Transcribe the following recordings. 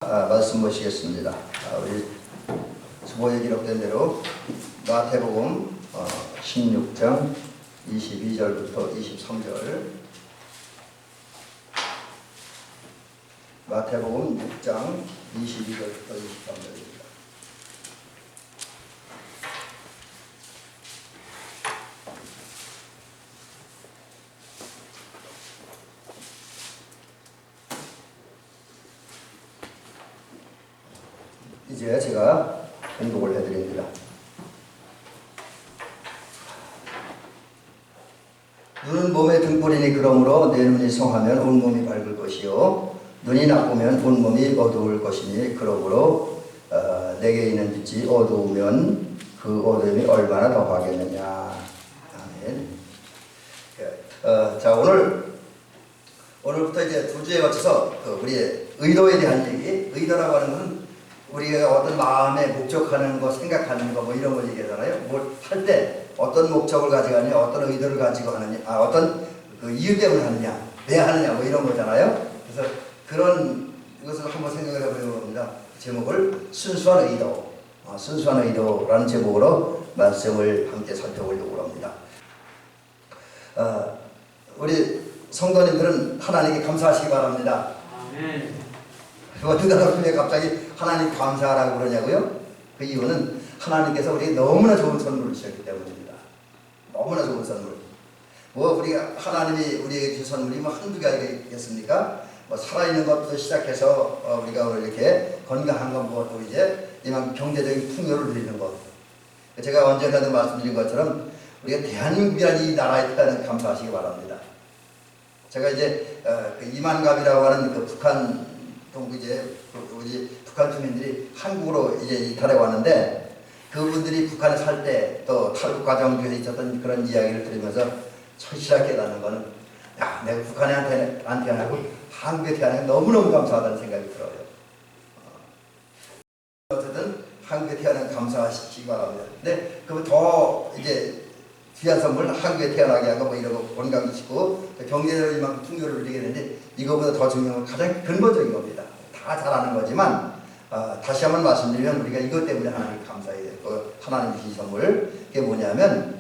말씀 보시겠습니다. 우리 수보에 기록된 대로 마태복음 16장 22절부터 23절, 마태복음 6장 22절부터 23절입니다. 이제 제가 공독을 해드립니다. 눈은 몸의 등불이니 그러므로 내 눈이 성하면 온 몸이 밝을 것이요 눈이 나쁘면 온 몸이 어두울 것이니 그러므로 내게 있는 빛이 어두우면 그 어두움이 얼마나 더하겠느냐. 아멘. 자, 오늘부터 이제 두 주에 거쳐서 우리의 의도에 대한 얘기, 의도라고 하는 것은 우리가 어떤 마음에 목적하는 거, 생각하는 거, 뭐 이런 걸 얘기하잖아요. 뭘 할 때 어떤 목적을 가지고 하느냐, 어떤 의도를 가지고 하느냐, 어떤 그 이유 때문에 하느냐, 왜 하느냐, 뭐 이런 거잖아요. 그래서 그런 것을 한번 생각을 해보려고 합니다. 제목을 순수한 의도, 순수한 의도라는 제목으로 말씀을 함께 살펴보려고 합니다. 우리 성도님들은 하나님께 감사하시기 바랍니다. 아멘. 어떤 사람이 갑자기 하나님 감사하라고 그러냐고요? 그 이유는 하나님께서 우리에게 너무나 좋은 선물을 주셨기 때문입니다. 너무나 좋은 선물. 우리가 하나님이 우리에게 주신 선물이 한두 개가 있겠습니까? 살아있는 것부터 시작해서 우리가 오늘 이렇게 건강한 것부터 이제 이만 경제적인 풍요를 누리는 것. 제가 언젠가도 말씀드린 것처럼 우리가 대한민국이라는 이 나라에 대한 감사하시기 바랍니다. 제가 이제 이만갑이라고 하는 그 북한 이제 우리 북한 주민들이 한국으로 이제 이탈해 왔는데, 그분들이 북한에 살 때 또 탈북 과정 중에 있었던 그런 이야기를 들으면서 철실하게 깨닫는 거는, 야, 내가 북한에 안 태어나고 한국에 태어나서 너무너무 감사하다는 생각이 들어요. 어쨌든 한국에 태어나서 감사하시기 바랍니다. 근데 그 더 이제 귀한 선물, 한국에 태어나게 하고 뭐 이런 거 건강도 지키고 경제적으로 이만큼 풍요를 누리게 되는데, 이거보다 더 중요한 건 가장 근본적인 겁니다. 다 잘하는 거지만 다시 한번 말씀드리면 우리가 이것 때문에 하나님께 감사해야 돼요. 하나님 주신 선물, 그게 뭐냐면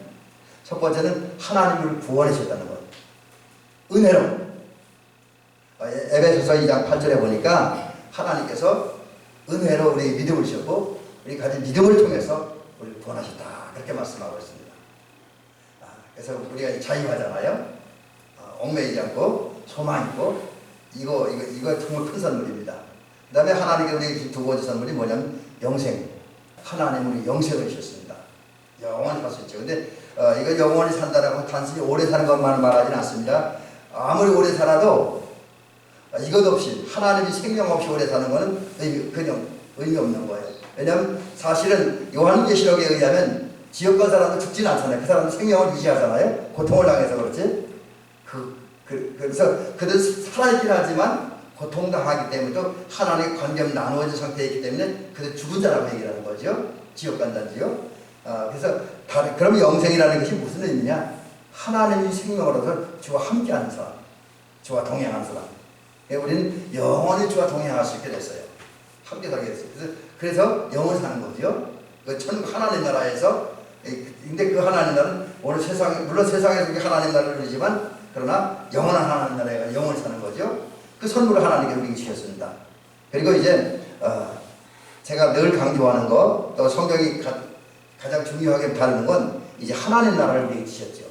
첫 번째는 하나님을 구원해 주셨다는 것, 은혜로. 에베소서 2장 8절에 보니까 하나님께서 은혜로 우리 믿음을 주셨고 우리 가진 믿음을 통해서 우리를 구원하셨다, 그렇게 말씀하고 있습니다. 그래서 우리가 자유하잖아요. 얽매이지 않고 소망 있고, 이거 정말 큰 선물입니다. 그 다음에 하나님께 우리 두 번째 선물이 뭐냐면 영생. 하나님 우리 영생을 주셨습니다. 영원히 살 수 있죠. 근데 이거 영원히 산다라고 단순히 오래 사는 것만 말하지는 않습니다. 아무리 오래 살아도 이것 없이, 하나님이 생명 없이 오래 사는 것은 의미 없는 거예요. 왜냐하면 사실은 요한계시록에 의하면 지옥 간 사람도 죽지는 않잖아요. 그 사람은 생명을 유지하잖아요. 고통을 당해서 그렇지. 그래서 그들 살아있긴 하지만 고통당하기 때문에 또 하나님의 관계는 나누어진 상태에 있기 때문에 그들 죽은 자라고 얘기하는 거죠. 지옥 간다지요. 그래서 그럼 영생이라는 것이 무슨 의미냐? 하나님이 생명으로서 주와 함께하는 사람, 주와 동행하는 사람. 우리는 영원히 주와 동행할 수 있게 됐어요. 함께 살게 됐어요. 그래서 영원히 사는 거죠. 그 천국 하나님 나라에서. 근데 그 하나님 나라는 오늘 물론 세상에서 하나님 나라를 누리지만, 그러나 영원한 하나님 나라에 영원히 사는 거죠. 그 선물을 하나님께 우리에게 주셨습니다. 그리고 이제 제가 늘 강조하는 거, 또 성경이 가장 중요하게 다루는 건 이제 하나님 나라를 우리에게 주셨죠.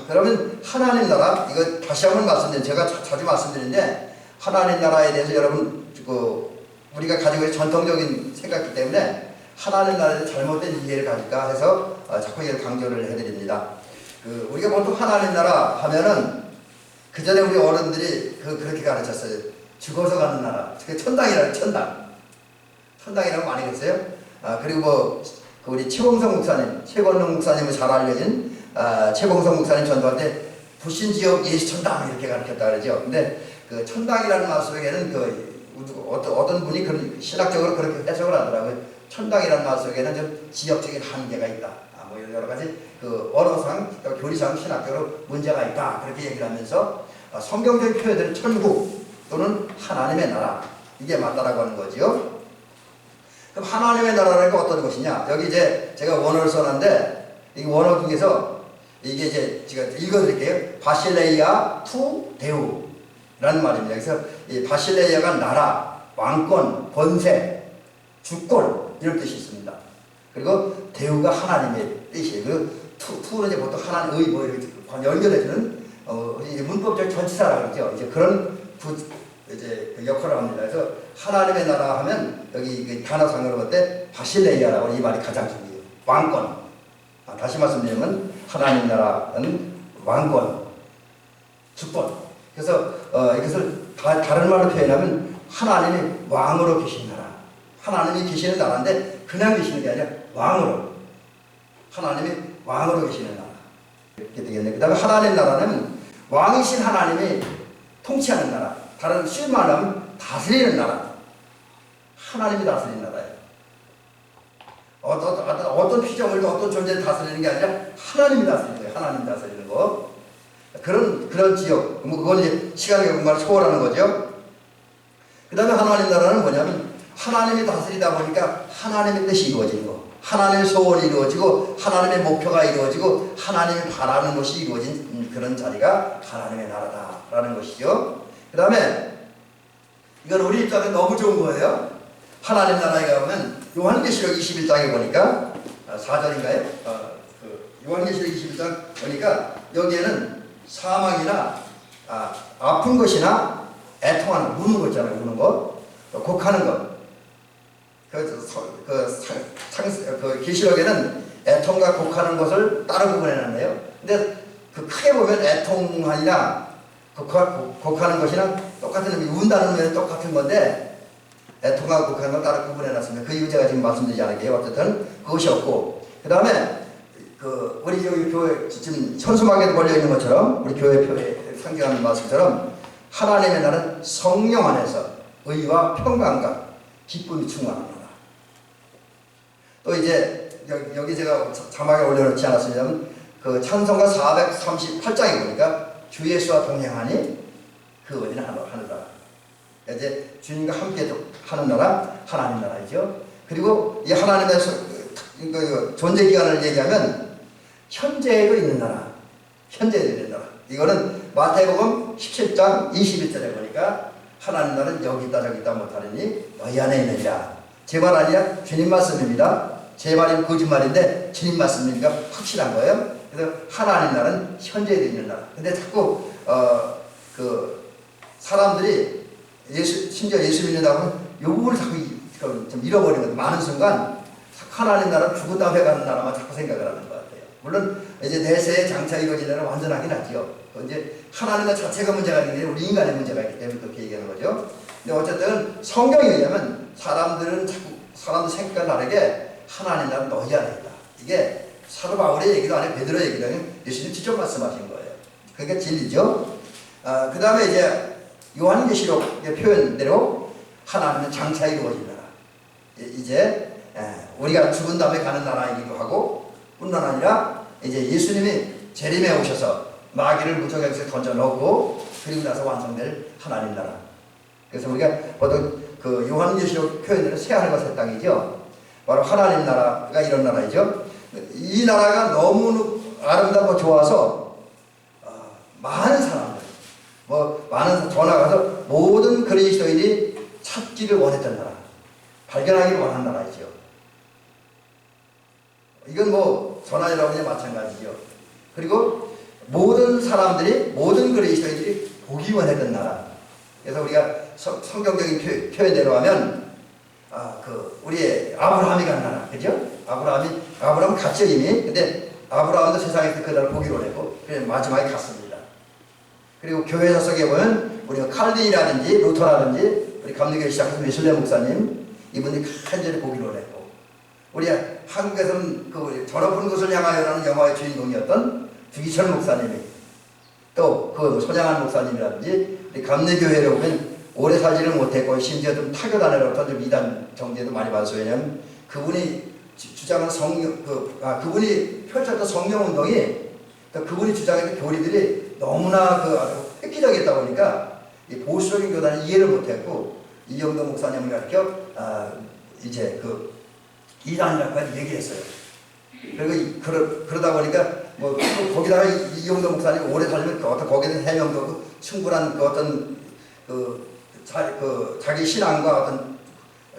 그러면 하나님 나라, 이거 다시 한번 말씀드리면, 제가 자주 말씀드리는데, 하나님 나라에 대해서 여러분 우리가 가지고 있는 전통적인 생각이기 때문에 하나님 나라에 잘못된 이해를 가질까 해서 자꾸 이걸 강조를 해드립니다. 우리가 보통 하나님 나라 하면은 그 전에 우리 어른들이 그렇게 가르쳤어요. 죽어서 가는 나라, 천당이라는, 천당이라고 많이 했어요. 그리고 우리 최봉성 목사님, 최건능 목사님은 잘 알려진 최봉성 목사님 전도할 때 불신지옥 예수천당 이렇게 가르쳤다 그러죠. 근데 그 천당이라는 말 속에는 어떤 분이 신학적으로 그렇게 해석을 하더라고요. 천당이라는 말 속에는 좀 지역적인 한계가 있다. 뭐 여러 가지 언어상, 교리상, 신학적으로 문제가 있다, 그렇게 얘기를 하면서 성경적인 표현들은 천국 또는 하나님의 나라, 이게 맞다라고 하는 거지요. 그럼 하나님의 나라가 어떤 것이냐? 여기 이제 제가 원어를 써놨는데 이 원어 중에서 이게 이제 제가 읽어드릴게요. 바실레이아 투 데우라는 말입니다. 그래서 이 바실레이아가 나라, 왕권, 권세, 주권 이런 뜻이 있습니다. 그리고 데우가 하나님의 뜻이에요. 그 투는 이제 보통 하나님의 뭐 이렇게 연결해주는 이제 문법적 전치사라고 그러죠. 이제 그런 이제 그 역할을 합니다. 그래서 하나님의 나라 하면 여기 그 단어상으로 볼 때 바실레이아라고 이 말이 가장 중요해요. 왕권. 다시 말씀드리면 하나님 나라는 왕권, 주권. 그래서 이것을 다른 말로 표현하면 하나님이 왕으로 계신 나라. 하나님이 계시는 나라인데 그냥 계시는 게 아니라 왕으로. 하나님이 왕으로 계시는 나라. 이렇게 되겠네. 그 다음에 하나님 나라는 왕이신 하나님이 통치하는 나라. 다른 쉬운 말로 하면 다스리는 나라. 하나님이 다스리는 나라예요. 어떤 피조물도 어떤 존재를 다스리는 게 아니라 하나님이 다스리는 거예요. 하나님이 다스리는 거. 그런 지역. 그건 이제 시간의 경과를 초월하는 거죠. 그 다음에 하나님 나라는 뭐냐면 하나님이 다스리다 보니까 하나님의 뜻이 이루어지는 거. 하나님의 소원이 이루어지고 하나님의 목표가 이루어지고 하나님이 바라는 것이 이루어진 그런 자리가 하나님의 나라다라는 것이죠. 그 다음에 이건 우리 입장에 너무 좋은 거예요. 하나님 나라에 가면 요한계시록 21장에 보니까 4절인가요? 요한계시록 21장 보니까 여기에는 사망이나 아픈 것이나 애통하는 우는 거 있잖아요. 우는 거, 곡하는 것. 그 계시록에는 애통과 곡하는 것을 따로 구분해놨네요. 근데 그 크게 보면 애통하니나 곡하는 것이랑 똑같은 의미, 운다는 의미는 똑같은 건데 애통하고 곡하는 걸 따로 구분해놨습니다. 그 이유 제가 지금 말씀드리지 않을게요. 어쨌든 그것이 없고, 그 다음에 우리 저기 교회 지금 현수막에도 걸려 있는 것처럼 우리 교회 표에 상징하는 말씀처럼 하나님의 나라는 성령 안에서 의와 평강과 기쁨이 충만한 나라. 또 이제 여기 제가 자막에 올려놓지 않았습니다만 그 찬송가 438장에 보니까 주 예수와 동행하니 그 어디나 하늘나라. 이제 주님과 함께 하는 나라, 하나님 나라이죠. 그리고 이 하나님의 존재 기간을 얘기하면 현재에도 있는 나라, 현재에도 있는 나라. 이거는 마태복음 17장 21절에 보니까 하나님 나라는 여기 있다 저기 있다 못하느니 너희 안에 있느니라. 제 말 아니라 주님 말씀입니다. 제 말이 거짓말인데 주님 말씀이니까 확실한 거예요. 그래서 하나님 나라는 현재에 있는 나라. 근데 자꾸 사람들이 심지어 예수 믿는다고 하면 요 부분을 자꾸 좀 잃어버리는 거예요. 많은 순간 하나님 나라는 죽은 다음에 가는 나라만 자꾸 생각을 하는 것 같아요. 물론 이제 내세에 장차 이루어지는 나라는 완전하긴 하지요. 이제 하나님 나라 자체가 문제가 아니라 우리 인간의 문제가 있기 때문에 그렇게 얘기하는 거죠. 근데 어쨌든 성경에 의하면 사람들 생각과 다르게 하나님 나라는 너희 안에 있다. 이게 사도 바울의 얘기도 아니고 베드로의 얘기도 아니고 예수님 직접 말씀하신 거예요. 그게 진리죠. 그 다음에 이제 요한계시록의 표현대로 하나님은 장차 이루어진 나라. 이제 우리가 죽은 다음에 가는 나라이기도 하고 뿐만 아니라 이제 예수님이 재림에 오셔서 마귀를 무적에서 던져 넣고 그리고 나서 완성될 하나님 나라. 그래서 우리가 보통 그 요한계시록 표현대로 새하늘과 새 땅이죠. 바로 하나님 나라가 이런 나라이죠. 이 나라가 너무 아름답고 좋아서 많은 사람들, 많은 전화 가서 모든 그리스도인이 찾기를 원했던 나라, 발견하기를 원한 나라이죠. 이건 전화라고 그냥 마찬가지죠. 그리고 모든 사람들이, 모든 그리스도인들이 보기 원했던 나라. 그래서 우리가 성경적인 표현대로 하면 우리의 아브라함이 간 나라, 그죠? 아브라함은 갔죠 이미. 근데 아브라함도 세상에서 그 나라를 보기로 했고, 그래서 마지막에 갔습니다. 그리고 교회 서석에 보면 우리가 칼빈이라든지 루터라든지 우리 감리교회 시작해서 웨슬레 목사님 이분들이 간절히 보기로 했고, 우리 한국에서는 저 높은 곳을 향하여라는 영화의 주인공이었던 주기철 목사님이 또 소장한 목사님이라든지 우리 감리교회에 보면 오래 살지를 못했고 심지어 좀 타교단으로부터 좀 이단 정죄도 많이 받았어요. 왜냐하면 그분이 주장한 그분이 펼쳤던 성령운동이 또 그분이 주장했던 교리들이 너무나 획기적이었다 보니까 이 보수적인 교단은 이해를 못했고 이영도 목사님을 가르쳐 이제 그 이단이라고까지 얘기했어요. 그리고 그러다 보니까 뭐 거기다가 이영도 목사님 오래 살면 어떤 거기는 해명도 그 충분한 그 어떤 자기 신앙과 어떤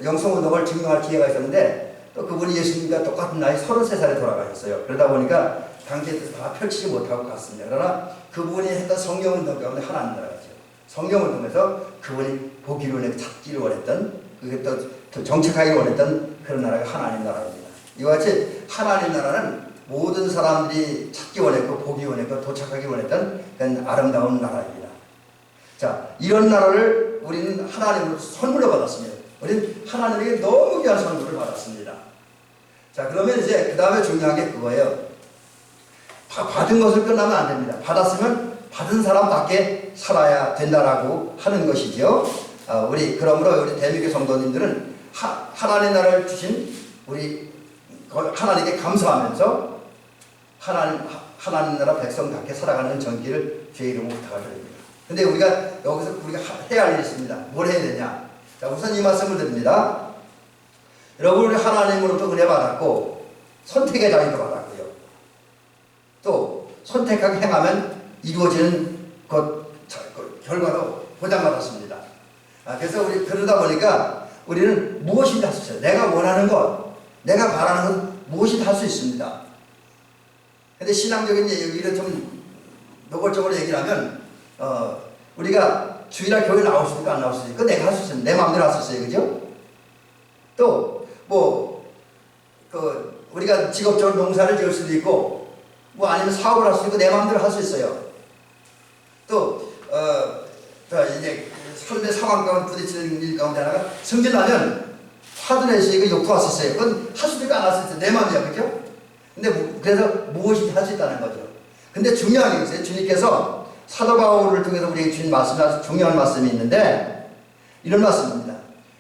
영성운동을 증명할 기회가 있었는데 또 그분이 예수님과 똑같은 나이 33살에 돌아가셨어요. 그러다 보니까 당시에 다 펼치지 못하고 갔습니다. 그러나 그분이 했던 성령운동 가운데 하나님 나라죠. 성령운동에서 그분이 보기로 원했고 찾기를 원했던 그게 또 정착하기를 원했던 그런 나라가 하나님 나라입니다. 이와 같이 하나님 나라는 모든 사람들이 찾기 원했고 보기 원했고 도착하기 원했던 그런 아름다운 나라입니다. 자, 이런 나라를 우리는 하나님으로 선물로 받았습니다. 우리는 하나님에게 너무 귀한 선물을 받았습니다. 자, 그러면 이제 그 다음에 중요한 게 그거예요. 받은 것을 끝나면 안 됩니다. 받았으면 받은 사람답게 살아야 된다라고 하는 것이죠. 그러므로 우리 대미교 성도님들은 하나님 나라를 주신 우리 하나님께 감사하면서 하나님 나라 백성답게 살아가는 전기를 주의 이름으로 부탁드립니다. 근데 여기서 우리가 해야 할 일이 있습니다. 뭘 해야 되냐? 자, 우선 이 말씀을 드립니다. 여러분, 우리 하나님으로부터 은혜 받았고 선택의 자유도 받았고요. 또 선택하게 행하면 이루어지는 결과도 보장받았습니다. 그래서 우리 그러다 보니까 우리는 무엇이든 할 수 있어요. 내가 원하는 것, 내가 바라는 것 무엇이든 할 수 있습니다. 근데 신앙적인 얘기를 좀 노골적으로 얘기를 하면 우리가 주일날 교회 나올 수 있을까 안 나올 수 있을까 내가 할 수 있어요. 내 마음대로 할 수 있어요. 그죠? 또 우리가 직업적으로 농사를 지을 수도 있고 아니면 사업을 할 수 있고 내 마음대로 할 수 있어요. 또 이제 삶의 상황 가운데 부딪히는 일 가운데 하나가 승진하면 화도 낼 수 있고 욕도 왔었어요. 그건 할 수도 있고 안 할 수도 있어요. 내 마음이야. 그죠? 근데 그래서 무엇이든 할 수 있다는 거죠. 근데 중요한 게 있어요. 주님께서 사도 바울을 통해서 우리에게 주신 말씀이 아주 중요한 말씀이 있는데 이런 말씀입니다.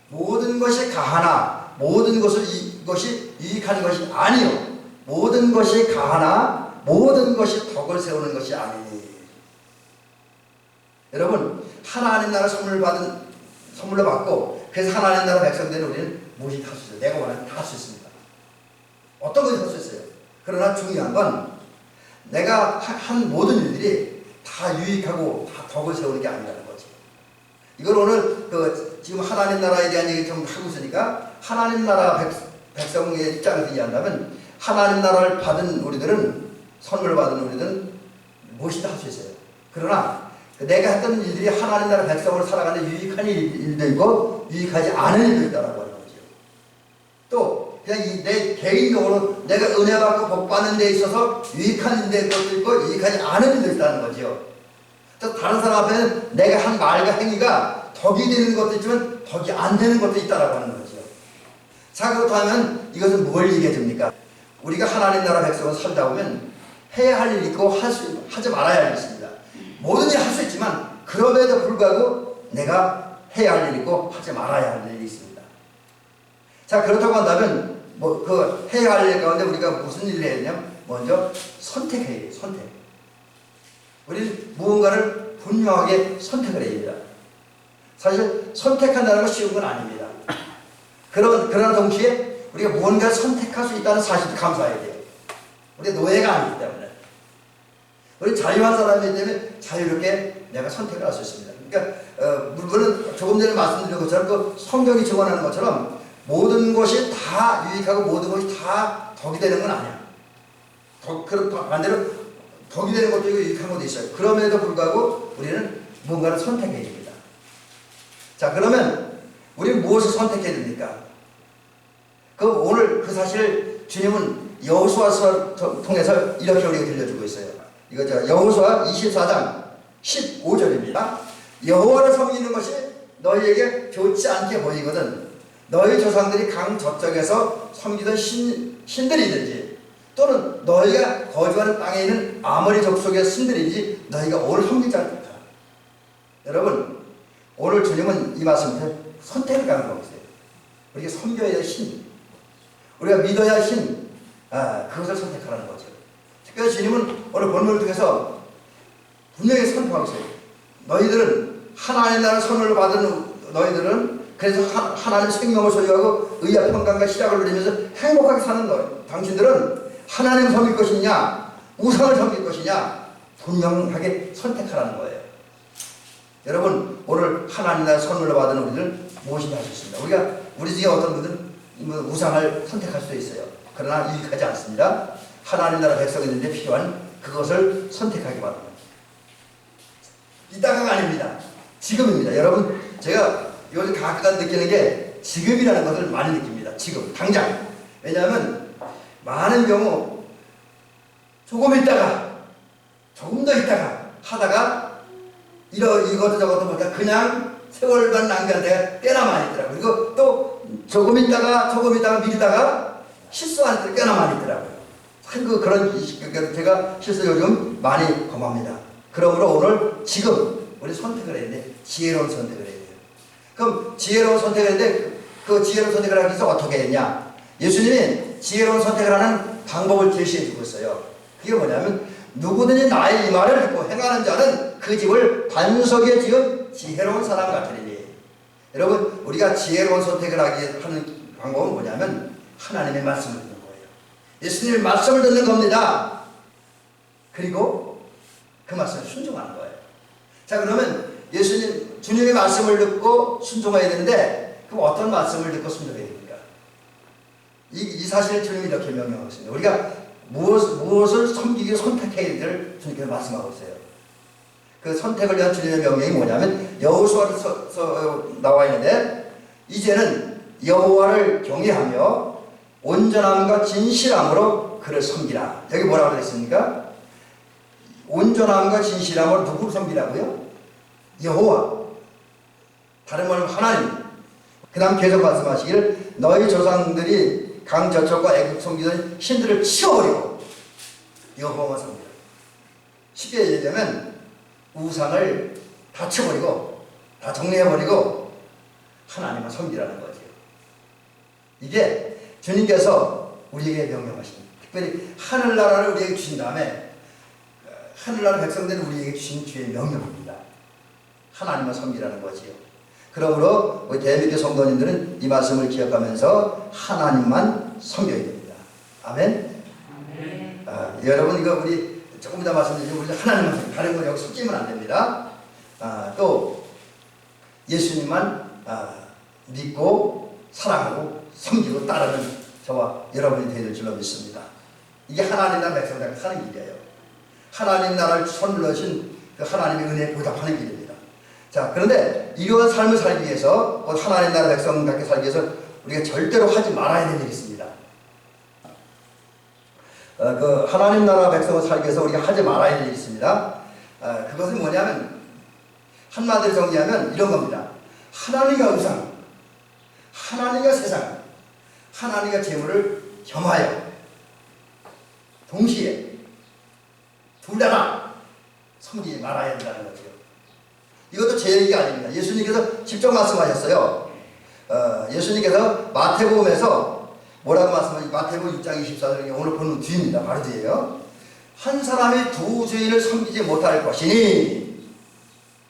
모든 것이 가하나 모든 것이 유익하는 것이 아니요 모든 것이 가하나 모든 것이 덕을 세우는 것이 아니니. 여러분, 하나님 나라 선물로 받고 그래서 하나님 나라 백성들은 우리는 무엇이 할 수 있어요. 내가 원하는 다 할 수 있습니다. 어떤 것이 할 수 있어요. 그러나 중요한 건 내가 한 모든 일들이 다 유익하고 다 덕을 세우는 게 아니라는 거지. 이걸 오늘 지금 하나님 나라에 대한 얘기 좀 하고 있으니까 하나님 나라 백성의 입장에서 이해한다면 하나님 나라를 받은 우리들은 선물을 받은 우리들은 무엇이든 할 수 있어요. 그러나 내가 했던 일들이 하나님 나라 백성으로 살아가는 유익한 일도 있고 유익하지 않은 일도 있다고 하는 거죠. 또 그냥 내 개인적으로 내가 은혜 받고 복 받는 데 있어서 유익한 일도 있고 유익하지 않은 일도 있다는 거죠. 또 다른 사람 앞에는 내가 한 말과 행위가 덕이 되는 것도 있지만 덕이 안 되는 것도 있다고 하는 거죠. 자, 그렇다면 이것은 뭘 얘기해 줍니까? 우리가 하나님 나라 백성으로 살다 보면 해야 할 일이 있고 하지 말아야 할 일이 있습니다. 모든 일을 할 수 있지만 그럼에도 불구하고 내가 해야 할 일이 있고 하지 말아야 할 일이 있습니다. 자, 그렇다고 한다면 해야 할 일 가운데 우리가 무슨 일을 해야 되냐면 먼저 선택해야 돼요. 선택. 우리는 무언가를 분명하게 선택을 해야 됩니다. 사실 선택한다는 건 쉬운 건 아닙니다. 그러나 동시에 우리가 무언가를 선택할 수 있다는 사실도 감사해야 돼요. 우리가 노예가 아니기 때문에. 우리 자유한 사람이기 때문에 자유롭게 내가 선택을 할 수 있습니다. 그러니까 물론 조금 전에 말씀드린 것처럼 성경이 증언하는 것처럼 모든 것이 다 유익하고 모든 것이 다 덕이 되는 건 아니야. 반대로 덕이 되는 것도 있고 유익한 것도 있어요. 그럼에도 불구하고 우리는 무언가를 선택해야 됩니다. 자, 그러면 우리는 무엇을 선택해야 됩니까? 오늘 그 사실 주님은 여호수아서를 통해서 이렇게 우리에게 들려주고 있어요. 이거 여호수아 24장 15절입니다. 여호와를 섬기는 것이 너희에게 좋지 않게 보이거든 너희 조상들이 강 저쪽에서 섬기던 신들이든지 또는 너희가 거주하는 땅에 있는 아모리 족속의 신들이든지 너희가 오늘 섬기지 않겠다. 여러분, 오늘 주님은 이 말씀을 선택을 강조하고 있어요. 우리가 섬겨야 할 신, 우리가 믿어야 할 신, 그것을 선택하라는 거죠. 그래서 주님은 오늘 본문을 통해서 분명히 선포하고 있어요. 너희들은 하나님 나라를 선물로 받은 너희들은 그래서 하나님 생명을 소유하고 의와 평강과 희락을 누리면서 행복하게 사는 너 당신들은 하나님 섬길 것이냐 우상을 섬길 것이냐 분명하게 선택하라는 거예요. 여러분 오늘 하나님 나라 선물로 받은 우리들 무엇인지 할 수 있습니다. 우리 중에 어떤 분들은 우상을 선택할 수도 있어요. 그러나 유익하지 않습니다. 하나님 나라 백성인데 필요한 그것을 선택하기 바랍니다. 이따가가 아닙니다. 지금입니다. 여러분 제가 요즘 가끔 느끼는 게 지금이라는 것을 많이 느낍니다. 지금 당장. 왜냐하면 많은 경우 조금 있다가 조금 더 있다가 하다가 이것도 저것도 보니까 그냥 세월만 낭비할 때가 꽤나 많이 있더라고요. 그리고 또 조금 있다가 미리다가 실수하는 때가 꽤나 많이 있더라고요. 그런 제가 실수 요즘 많이 범합니다. 그러므로 오늘 지금 우리 선택을 해야 돼. 지혜로운 선택을 해야 돼요. 그럼 지혜로운 선택을 했는데 그 지혜로운 선택을 하기 위해서 어떻게 했냐? 예수님이 지혜로운 선택을 하는 방법을 제시해 주고 있어요. 그게 뭐냐면 누구든지 나의 이 말을 듣고 행하는 자는 그 집을 반석에 지은 지혜로운 사람 같으리니. 여러분 우리가 지혜로운 선택을 하는 방법은 뭐냐면 하나님의 말씀을 듣는 거예요. 예수님의 말씀을 듣는 겁니다. 그리고 그 말씀에 순종하는 거예요. 자 그러면 주님의 말씀을 듣고 순종해야 되는데 그럼 어떤 말씀을 듣고 순종해야 됩니까? 이 사실을 주님이 이렇게 명령하고 있습니다. 우리가 무엇을 섬기기 선택해야 될 주님께서 말씀하고 있어요. 그 선택을 위한 주님의 명령이 뭐냐면 여호수아로 나와 있는데 이제는 여호와를 경외하며 온전함과 진실함으로 그를 섬기라. 여기 뭐라고 그랬습니까? 온전함과 진실함으로 누구를 섬기라고요? 여호와. 다른 말로 하나님. 그 다음 계속 말씀하시기를 너희 조상들이 강 저쪽과 애굽 섬기던 신들을 치워버리고 여호와만 섬기라. 쉽게 얘기하면 우상을 다 치워버리고 다 정리해버리고 하나님만 섬기라는 거죠. 이게 주님께서 우리에게 명령하십니다. 특별히 하늘나라를 우리에게 주신 다음에 하늘나라 백성들은 우리에게 주신 주의 명령입니다. 하나님만 섬기라는 거지요. 그러므로 우리 대한민국 성도님들은 이 말씀을 기억하면서 하나님만 섬겨야 됩니다. 아멘. 여러분 이거 우리 조금 이따 말씀드리지만 우리 하나님만 섬겨. 다른 건 여기 섞이면 안 됩니다. 또 예수님만 믿고 사랑하고 섬기고 따르는 저와 여러분이 되는 줄로 믿습니다. 이게 하나님 나라 백성들과 사는 길이에요. 하나님 나라를 선물로 주신 그 하나님의 은혜에 보답하는 길입니다. 자, 그런데 이러한 삶을 살기 위해서 하나님 나라 백성답게 살기 위해서 우리가 절대로 하지 말아야 되는 일이 있습니다. 그 하나님 나라 백성을 살기 위해서 우리가 하지 말아야 되는 일이 있습니다. 그것은 뭐냐면 한마디로 정리하면 이런 겁니다. 하나님과 우상, 하나님과 세상, 하나님과 재물을 겸하여 동시에 둘 다 섬기지 말아야 된다는 거죠. 이것도 제 얘기가 아닙니다. 예수님께서 직접 말씀하셨어요. 예수님께서 마태복음에서 뭐라고 말씀하셨어요? 마태복음 6장 24절에 오늘 보는 뒤입니다. 바로 뒤에요. 한 사람이 두 주인을 섬기지 못할 것이니.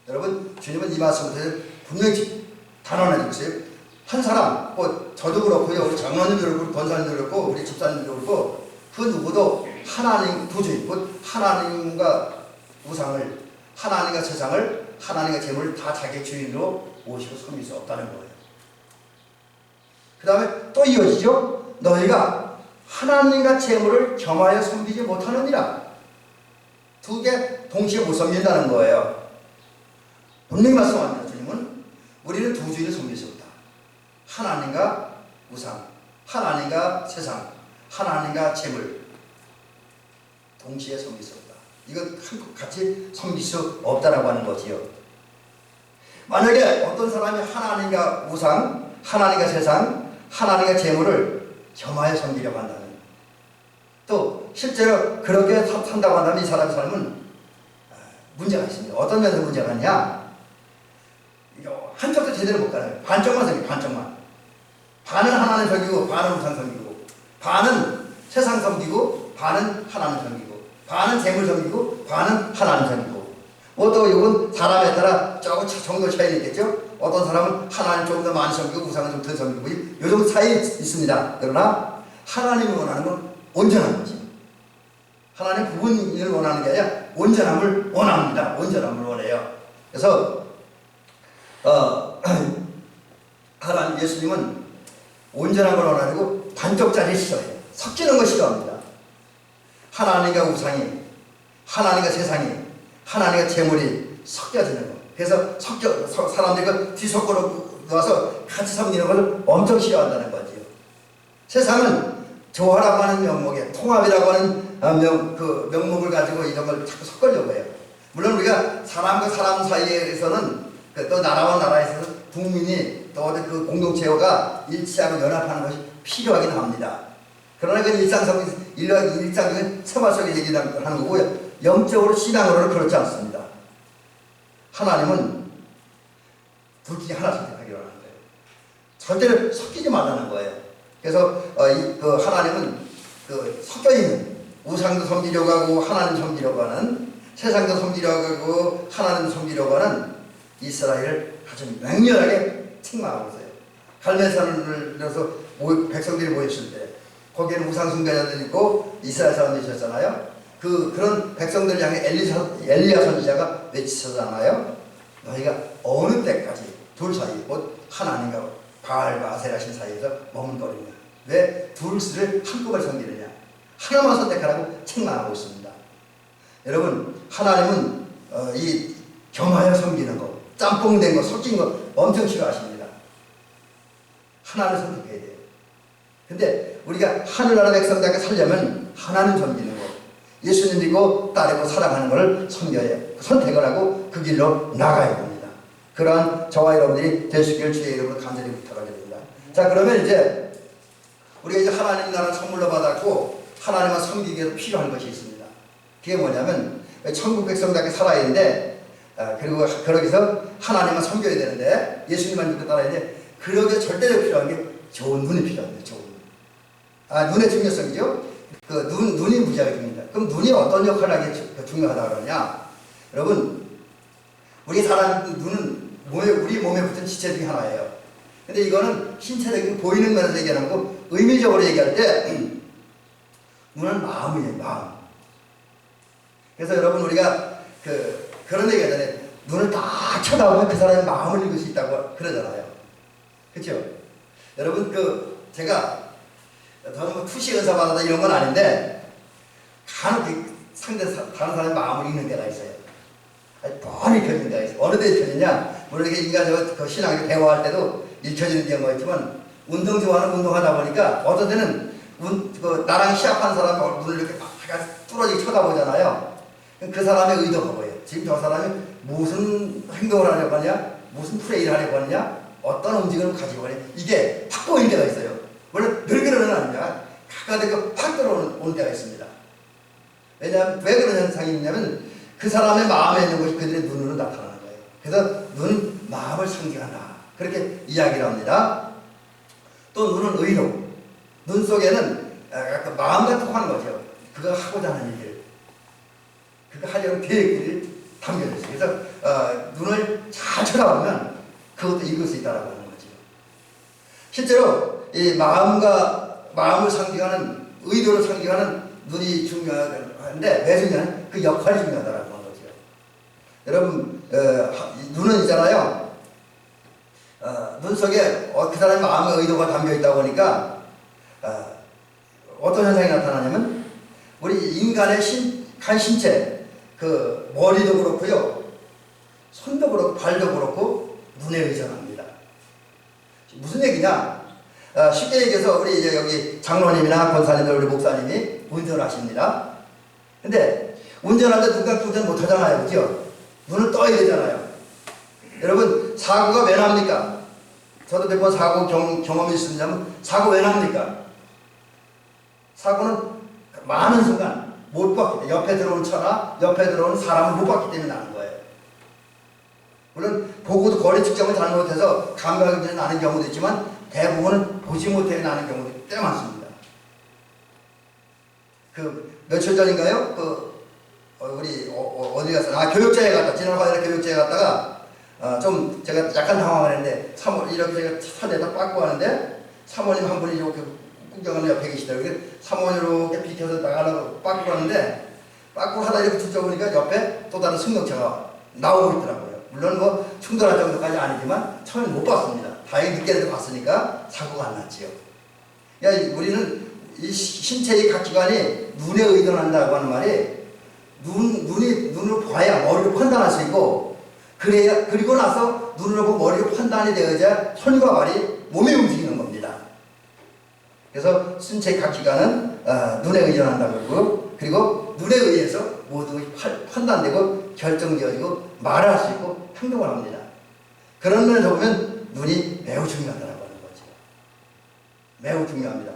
여러분 주님은 이 말씀을 분명히 단언해 주세요. 한 사람, 저도 그렇고요, 우리 장로님도 그렇고, 권사님도 그렇고, 우리 집사님도 그렇고, 그 누구도 하나님 두 주인, 곧 하나님과 우상을, 하나님과 세상을, 하나님과 재물을 다 자기 주인으로 모시고 섬길 수 없다는 거예요. 그 다음에 또 이어지죠. 너희가 하나님과 재물을 겸하여 섬기지 못하느니라. 두 개 동시에 못 섬긴다는 거예요. 분명히 말씀합니다. 주님은 우리는 두 주인을 섬길 수 없다. 하나님과 우상, 하나님과 세상, 하나님과 재물 동시에 섬길 수 없다. 이건 같이 섬길 수 없다라고 하는 거지요. 만약에 어떤 사람이 하나님과 우상, 하나님과 세상, 하나님과 재물을 겸하여 섬기려고 한다면, 또 실제로 그렇게 산다고 한다면 이 사람의 삶은 문제가 있습니다. 어떤 면에서 문제가 있냐? 한쪽도 제대로 못 가요. 반쪽만 섬기고, 반쪽만. 반은 하나님 섬기고, 반은 우상 섬기고, 반은 세상 섬기고, 반은 하나님 섬기고, 반은 재물 섬기고, 반은 하나님 섬기고. 또 이건 사람에 따라 조금 정도 차이는 있겠죠? 어떤 사람은 하나님 조금 더 많이 섬기고 우상은 좀 더 섬기고 이 정도 차이 있습니다. 그러나 하나님이 원하는 건 온전한 거지. 하나님 부분을 원하는 게 아니라 온전함을 원합니다. 온전함을 원해요. 그래서 하나님 예수님은 온전한 걸 원하고 반쪽짜리 싫어해요. 섞이는 거 싫어합니다. 하나님과 우상이, 하나님과 세상이, 하나님과 재물이 섞여지는 거. 그래서 사람들이 그 뒤섞어 놓아서 같이 섬기는 것을 엄청 싫어한다는 거지요. 세상은 조화라고 하는 명목에, 통합이라고 하는 명목을 가지고 이런 걸 자꾸 섞으려고 해요. 물론 우리가 사람과 사람 사이에서는 또 나라와 나라에서는 국민이 또 그 공동체가 일치하고 연합하는 것이 필요하긴 합니다. 그러나 그건 일상적인 생활 속의 얘기를 하는 거고요. 영적으로 신앙으로는 그렇지 않습니다. 하나님은 둘 중에 하나 선택하기로 하는 거예요. 절대로 섞이지 말라는 거예요. 그래서 하나님은 섞여있는 우상도 섬기려고 하고 하나님 섬기려고 하는, 세상도 섬기려고 하고 하나님 섬기려고 하는 이스라엘을 아주 맹렬하게 책망하고 있어요. 갈멜산을 들어서 백성들이 모였을 때 거기에는 우상 숭배자들이 있고 이스라엘 사람들이 있었잖아요. 그런 백성들을 향해 엘리야 선지자가 외치잖아요. 너희가 어느 때까지 둘 사이, 곧 하나님과 바알과 아세라신 사이에서 머물거리냐? 왜 둘을 한꺼번에 섬기느냐? 하나만 선택하라고 책망하고 있습니다. 여러분, 하나님은 이 겸하여 섬기는 거, 짬뽕된 거, 섞인 거 엄청 싫어하십니다. 하나를 선택해야 돼요. 근데 우리가 하늘나라 백성답게 살려면 하나님 섬기는 거, 예수님 믿고 따르고 사랑하는 것을 섬겨야 해요. 선택을 하고 그 길로 나가야 됩니다. 그러한 저와 여러분들이 될 수 있기를 주의 이름으로 간절히 부탁을 드립니다. 자, 그러면 이제 우리가 이제 하나님 나라 선물로 받았고 하나님만 섬기기 위해서 필요한 것이 있습니다. 그게 뭐냐면 천국 백성답게 살아야 되는데, 그리고 그러기서 하나님만 섬겨야 되는데, 예수님만 믿고 따라야 되는데, 그러기에 절대로 필요한 게 좋은 눈이 필요합니다. 좋은 눈. 눈의 중요성이죠. 눈이 무지하게 중요합니다. 그럼 눈이 어떤 역할을 하기 중요하다고 그러냐? 여러분, 우리 사람 눈은 우리 몸에 붙은 지체 중에 하나예요. 근데 이거는 신체적인 보이는 면에서 얘기하는 거고, 의미적으로 얘기할 때 눈은 마음이에요. 마음. 그래서 여러분, 우리가 그런 얘기 하잖아요. 눈을 딱 쳐다보면 그 사람의 마음을 읽을 수 있다고 그러잖아요. 그렇죠? 여러분, 제가 저는 뭐 투시 은사 받았다 이런 건 아닌데, 간혹 다른 사람의 마음을 읽는 때가 있어요. 뻔히 펴지는 때가 있어요. 어느 때 펴지냐? 물론 이게 인간적으로 신앙을 대화할 때도 읽혀지는 경우가 있지만, 운동 좋아하는 운동하다 보니까 어떤 때는 나랑 시합한 사람 눈을 이렇게 막 뚫어지게 쳐다보잖아요. 그 사람의 의도가 뭐예요? 지금 저 사람이 무슨 행동을 하려고 하냐? 무슨 플레이를 하려고 하냐? 어떤 움직임을 가지고 하냐? 이게 확 보이는 때가 있어요. 원래 늘 그러는 건 아닙니다. 가까이 확 들어오는 때가 있습니다. 왜냐하면 왜 그런 현상이 있냐면 그 사람의 마음에 있는 것이 그들의 눈으로 나타나는 거예요. 그래서 눈은 마음을 상징한다. 그렇게 이야기를 합니다. 또 눈은 의로. 눈 속에는 마음과 통하는 거죠. 그거 하고자 하는 일들, 그거 하려는 계획들이 담겨져 있어요. 그래서 눈을 잘 쳐다보면 그것도 읽을 수 있다라고 하는 거죠. 실제로 이 마음을 상징하는, 의도를 상징하는 눈이 중요한데, 왜 중요한? 그 역할이 중요하다라고 하는 거죠. 여러분, 눈은 있잖아요. 눈 속에 그 사람의 마음의 의도가 담겨 있다 보니까 어떤 현상이 나타나냐면, 우리 인간의 한 신체, 머리도 그렇고요, 손도 그렇고 발도 그렇고 눈에 의존합니다. 무슨 얘기냐? 쉽게 얘기해서 우리 이제 여기 장로님이나 권사님들, 우리 목사님이 운전을 하십니다. 근데 운전할 때 누가 운전 못 하잖아요. 그죠? 눈을 떠야 되잖아요. 여러분, 사고가 왜 납니까? 저도 몇 번 사고 경험이 있습니다만, 사고 왜 납니까? 사고는 많은 순간 못 봤기 때문에, 옆에 들어오는 차나 옆에 들어오는 사람을 못 봤기 때문에 나는 거예요. 물론 보고도 거리 측정을 잘못해서 감각이 나는 경우도 있지만, 대부분은 보지 못해 나는 경우도 꽤 많습니다. 며칠 전인가요? 우리 어디 갔어요? 교육자에 갔다, 지난 화요일에 교육자에 갔다가 좀 제가 약간 당황을 했는데 이렇게 제가 산에다 빠꾸 하는데 사모님 한 분이 이렇게 구경하는 옆에 계시더라고요. 사모님 이렇게 비켜서 나가려고 빠꾸 하는데 빠꾸 하다 이렇게 붙여보니까 옆에 또 다른 승용차가 나오고 있더라고요. 물론 뭐 충돌할 정도까지 아니지만 처음에 못 봤습니다. 다행히 늦게라도 봤으니까 사고가 안 났지요. 우리는 이 신체의 각 기관이 눈에 의존한다고 하는 말이 눈으로 봐야 머리로 판단할 수 있고 그래야 그리고 나서 눈으로 보고 머리로 판단이 되어야 손과 발이 몸에 움직이는 겁니다. 그래서 신체의 각 기관은 눈에 의존한다고 그러고 그리고 눈에 의해서 모두 판단되고 결정되어지고 말할 수 있고 행동을 합니다. 그런 면에서 보면 눈이 매우 중요하다고 하는 거죠. 매우 중요합니다.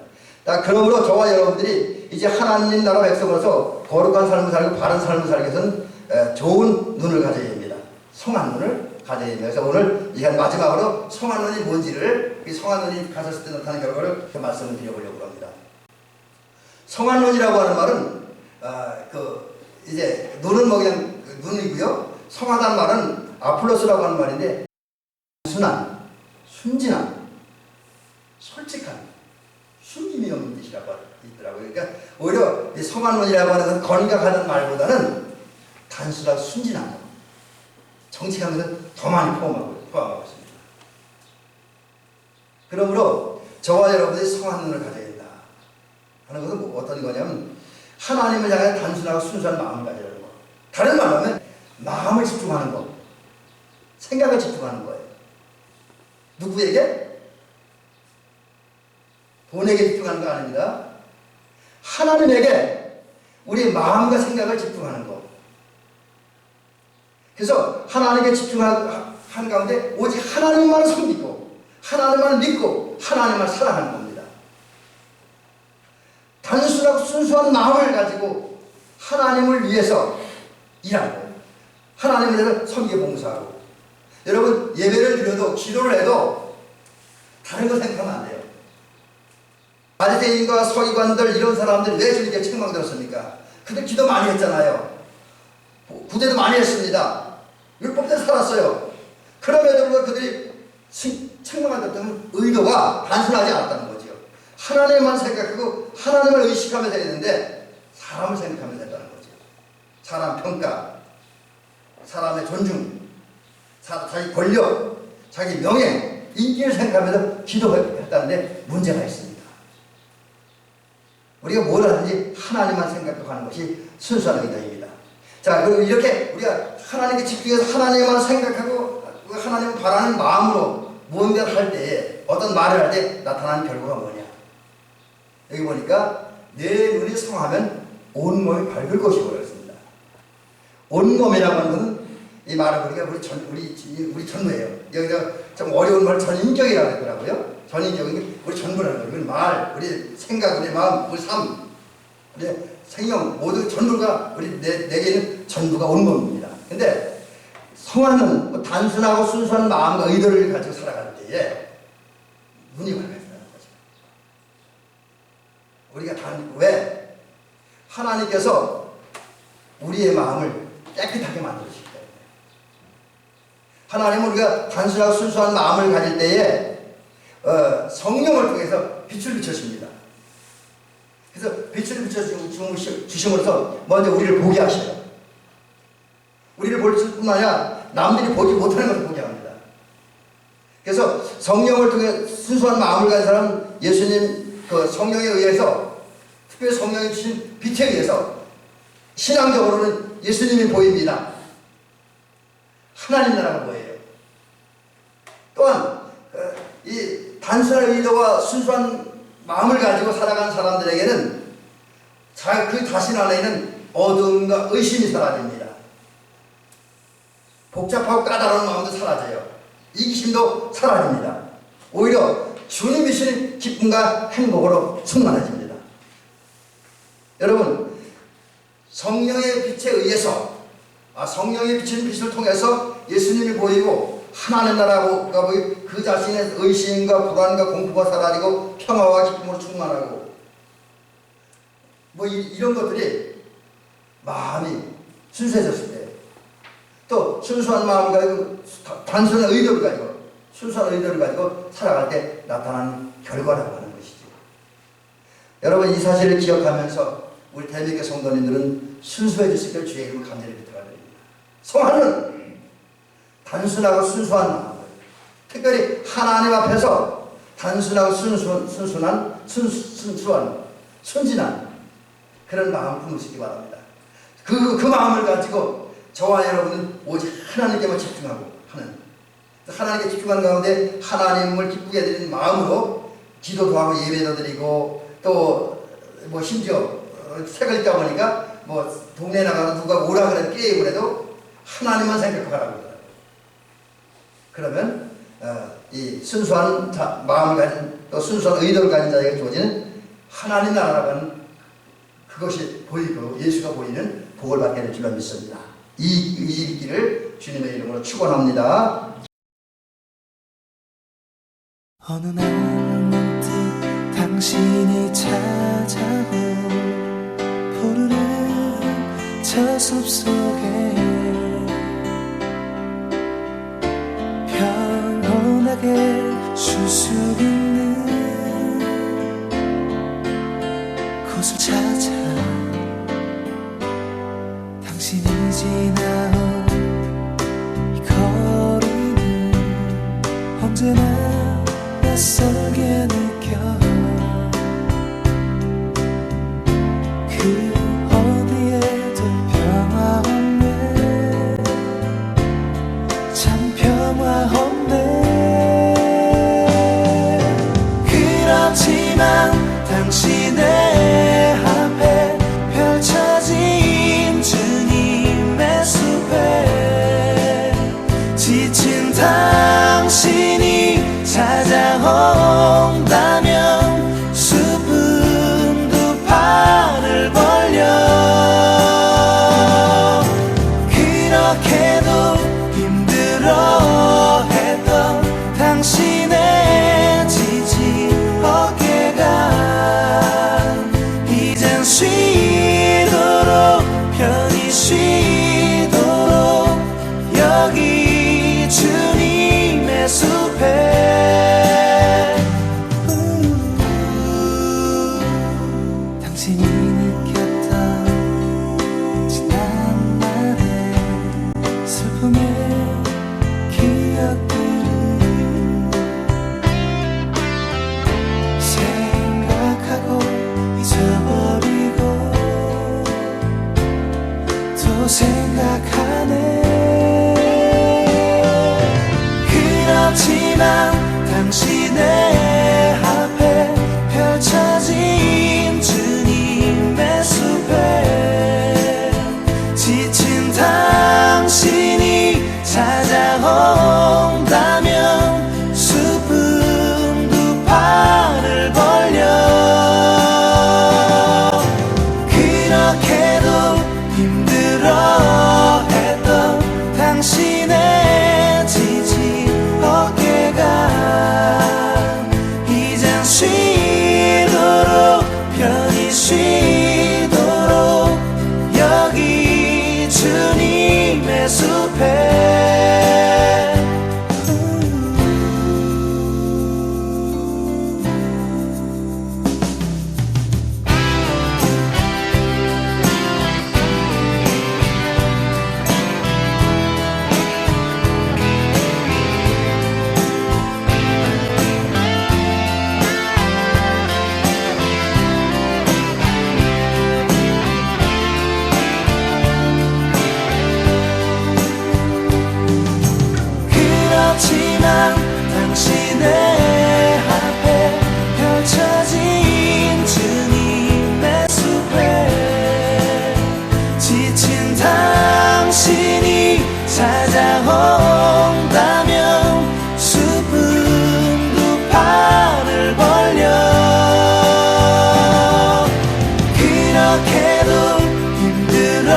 그러므로 저와 여러분들이 이제 하나님 나라 백성으로서 거룩한 삶을 살고 바른 삶을 살기 위해서는 좋은 눈을 가져야 됩니다. 성한 눈을 가져야 됩니다. 그래서 오늘 이 마지막으로 성한 눈이 뭔지를 이 성한 눈이 가졌을 때 나타나는 결과를 말씀을 드려보려고 합니다. 성한 눈이라고 하는 말은 이제 눈은 뭐 그냥 눈이고요. 성하다는 말은 아폴로스라고 하는 말인데 순한, 순진한, 솔직한, 숨김이 없는 뜻이라고 있더라고요. 그러니까 오히려 이 성한 눈이라고 하는 건 건강하다는 말보다는 단순하고 순진한 것, 정직한 것을 더 많이 포함하고 있습니다. 그러므로 저와 여러분들이 성한 눈을 가져야 된다 하는 것은 뭐 어떤 거냐면 하나님을 향해 단순하고 순수한 마음을 가지라는 거. 다른 말로 하면 마음을 집중하는 거, 생각을 집중하는 거예요. 누구에게? 돈에게 집중하는 거 아닙니다. 하나님에게 우리 마음과 생각을 집중하는 거. 그래서 하나님께 집중하는 가운데 오직 하나님만 섬기고 하나님만 믿고 하나님만 사랑하는 겁니다. 단순하고 순수한 마음을 가지고 하나님을 위해서 일하고 하나님을 위해서 섬기고 봉사하고 여러분 예배를 드려도 기도를 해도 다른 거 생각하면 안 돼요. 바리새인과 서기관들 이런 사람들이 왜 주님께 책망들었습니까? 그들 기도 많이 했잖아요. 구제도 많이 했습니다. 율법대로 살았어요. 그럼에도 불구하고 그들이 책망받았던 의도가 단순하지 않았다는 거죠. 하나님만 생각하고 하나님을 의식하면서 했는데 사람을 생각하면서 했다는 거죠. 사람 평가, 사람의 존중, 자기 권력, 자기 명예, 인기를 생각하면서 기도했다는데 문제가 있습니다. 우리가 뭘 하든지 하나님만 생각하고 하는 것이 순수한 의도입니다. 자, 그리고 이렇게 우리가 하나님께 집중해서 하나님만 생각하고 하나님을 바라는 마음으로 무언가를 할 때에 어떤 말을 할 때 나타나는 결과가 뭐냐? 여기 보니까 내 눈이 성하면 온 몸이 밝을 것이고 그랬습니다. 온 몸이라고 하는 것은 이 말을 보니까 우리 전부예요. 여기가 좀 어려운 말 전인격이라고 했더라고요. 전인격은 우리 전부라는 거예요. 우리 말, 우리 생각, 우리 마음, 우리 삶, 우리 생명 모두 전부가 우리 내게는 전부가 온 몸입니다. 근데 성화는 뭐 단순하고 순수한 마음과 의도를 가지고 살아갈 때에 눈이 밝아진다는 거죠. 우리가 왜? 하나님께서 우리의 마음을 깨끗하게 만들어주시기 때문에 하나님은 우리가 단순하고 순수한 마음을 가질 때에 성령을 통해서 빛을 비춰줍니다. 그래서 빛을 비춰주심으로써 먼저 우리를 보게 하셔요. 우리를 볼 뿐만 아니라 남들이 보지 못하는 것을 보게 합니다. 그래서 성령을 통해 순수한 마음을 가진 사람은 예수님 그 성령에 의해서 특별히 성령이 주신 빛에 의해서 신앙적으로는 예수님이 보입니다. 하나님 나라가 뭐예요? 또한 이 단순한 의도와 순수한 마음을 가지고 살아가는 사람들에게는 그 자신 안에 있는 어둠과 의심이 사라집니다. 복잡하고 까다로운 마음도 사라져요. 이기심도 사라집니다. 오히려 주님이 주신 기쁨과 행복으로 충만해집니다. 여러분, 성령의 빛에 의해서 성령의 비치는 빛을 통해서 예수님이 보이고 하나님 나라가 보이고 그 자신의 의심과 불안과 공포가 사라지고 평화와 기쁨으로 충만하고 뭐 이런 것들이 마음이 순수해졌을 때 또 순수한 마음을 가지고 단순한 의도를 가지고 순수한 의도를 가지고 살아갈 때 나타나는 결과라고 하는 것이죠. 여러분 이 사실을 기억하면서 우리 대한민국 성도님들은 순수해질 수 있기를 주의 이름으로 간절히 부탁드립니다. 성화는 단순하고 순수한 마음을, 특별히 하나님 앞에서 단순하고 순수한 순진한 그런 마음을 품으시기 바랍니다. 그 마음을 가지고 저와 여러분은 오직 하나님께만 집중하고 하는, 하나님께 집중하는 가운데 하나님을 기쁘게 해드리는 마음으로 기도도 하고 예배도 드리고 또 뭐 심지어 책을 읽다 보니까 뭐 동네 나가서 누가 오라 그래도 게임을 해도 하나님만 생각하고 하라고 그러더라고요. 그러면 이 순수한 마음을 가진 또 순수한 의도를 가진 자에게 주어지는 하나님 나라라고 하는 그것이 보이고 예수가 보이는 복을 받게 될 줄로 믿습니다. 이 길을 주님의 이름으로 축원합니다. 어느 날 문득 당신이 찾아온 푸르른 저 숲속에 평온하게 쉴 수 있는 곳을 찾아 당신이 지나온 이 거리는 언제나 낯설게 느껴 그 어디에도 평화 없네 참 평화 없네 그렇지만 당신의 앞에 펼쳐진 주님의 숲에 지친 당신이 찾아온다면 숲은 두 팔을 벌려 그렇게도 힘들어했던 당신의 지친 어깨가 이젠 쉬도록 편히 쉬도록 여기 주님의 숲에 당신이 느꼈던 지난날의 슬픔의 기억들을 생각하고 잊어버리고 또 생각하네 그렇지만 당신의 앞에 펼쳐진 주님의 숲에 지친 당신이 찾아온다면 숲은 두 팔을 벌려 그렇게도 힘들어했던 당신의 지친 어깨가 이젠 쉬도록 편히 쉬도록 여기 주님의 숲에 그렇지만 당신의 앞에 펼쳐진 주님의 숲에 지친 당신이 찾아온다면 숲은 두 팔을 벌려 그렇게도 힘들어했던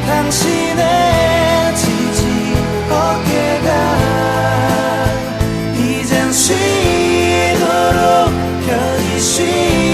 당신의 지친 어깨가 이젠 쉬도록 편히 쉬도록